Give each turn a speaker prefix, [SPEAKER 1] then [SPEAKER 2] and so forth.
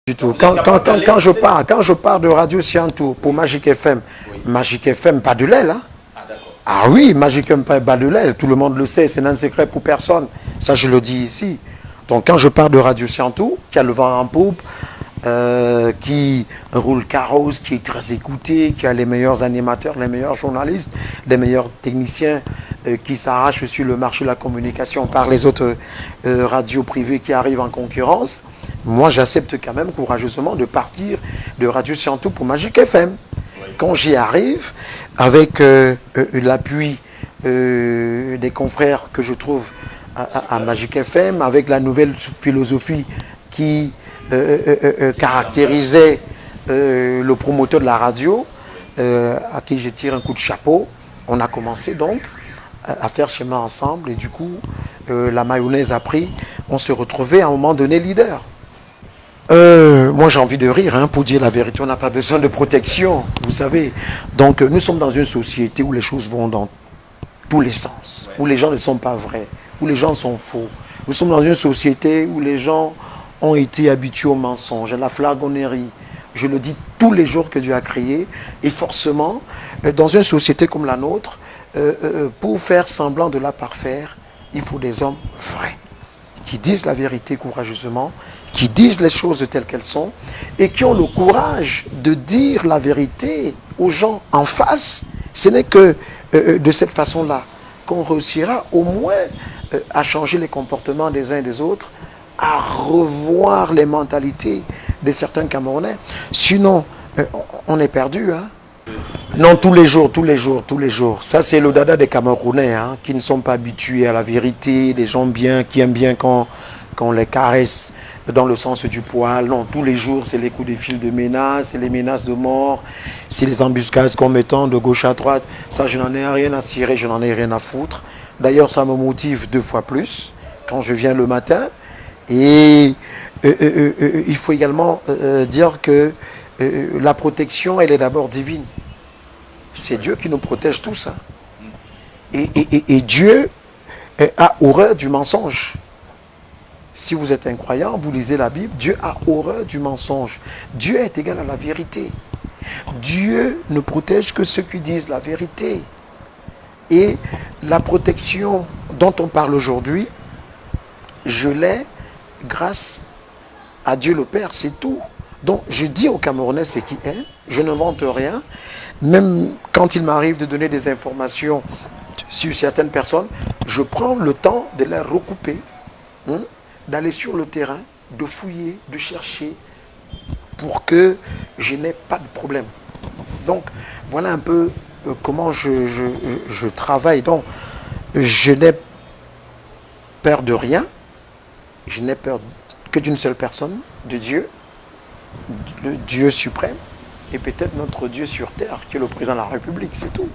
[SPEAKER 1] Du tout. Quand je pars de Radio Siantou pour Magic FM, oui. Magic FM, pas de l'aile. Hein? Ah oui, Magic FM, pas de l'aile. Tout le monde le sait, c'est un secret pour personne. Ça, je le dis ici. Donc, quand je pars de Radio Siantou, qui a le vent en poupe, qui roule carrosse, qui est très écouté, qui a les meilleurs animateurs, les meilleurs journalistes, les meilleurs techniciens qui s'arrachent sur le marché de la communication par les autres radios privées qui arrivent en concurrence, moi j'accepte quand même courageusement de partir de Radio Siantou pour Magic FM. Quand j'y arrive, avec l'appui des confrères que je trouve à Magic FM, avec la nouvelle philosophie qui caractérisait le promoteur de la radio, à qui je tire un coup de chapeau. On a commencé donc à faire chemin ensemble et du coup, la mayonnaise a pris. On se retrouvait à un moment donné leader. Moi j'ai envie de rire, hein, pour dire la vérité, on n'a pas besoin de protection, vous savez. Donc nous sommes dans une société où les choses vont dans tous les sens, où les gens ne sont pas vrais, où les gens sont faux. Nous sommes dans une société où les gens ont été habitués au mensonge, à la flagornerie. Je le dis tous les jours que Dieu a créé. Et forcément, dans une société comme la nôtre, pour faire semblant de la parfaire, il faut des hommes vrais, qui disent la vérité courageusement, qui disent les choses telles qu'elles sont, et qui ont le courage de dire la vérité aux gens en face. Ce n'est que de cette façon-là qu'on réussira au moins à changer les comportements des uns et des autres, à revoir les mentalités de certains Camerounais. Sinon, on est perdu. Hein? Non, tous les jours. Ça, c'est le dada des Camerounais, hein, qui ne sont pas habitués à la vérité, des gens bien, qui aiment bien quand on les caresse dans le sens du poil. Non, tous les jours, c'est les coups de fil de menaces, c'est les menaces de mort, c'est les embuscades qu'on met de gauche à droite. Ça, je n'en ai rien à cirer, je n'en ai rien à foutre. D'ailleurs, ça me motive 2 fois plus quand je viens le matin. Et il faut également dire que la protection, elle est d'abord divine. C'est Dieu qui nous protège tous. Hein. Et Dieu a horreur du mensonge. Si vous êtes un croyant, vous lisez la Bible, Dieu a horreur du mensonge. Dieu est égal à la vérité. Dieu ne protège que ceux qui disent la vérité. Et la protection dont on parle aujourd'hui, je l'ai grâce à Dieu le Père, c'est tout. Donc je dis aux Camerounais ce qui est, je n'invente rien. Même quand il m'arrive de donner des informations sur certaines personnes, je prends le temps de les recouper, hein, d'aller sur le terrain, de fouiller, de chercher, pour que je n'ai pas de problème. Donc voilà un peu comment je travaille. Donc je n'ai peur de rien. Je n'ai peur que d'une seule personne, de Dieu, le Dieu suprême, et peut-être notre Dieu sur terre, qui est le président de la République, c'est tout.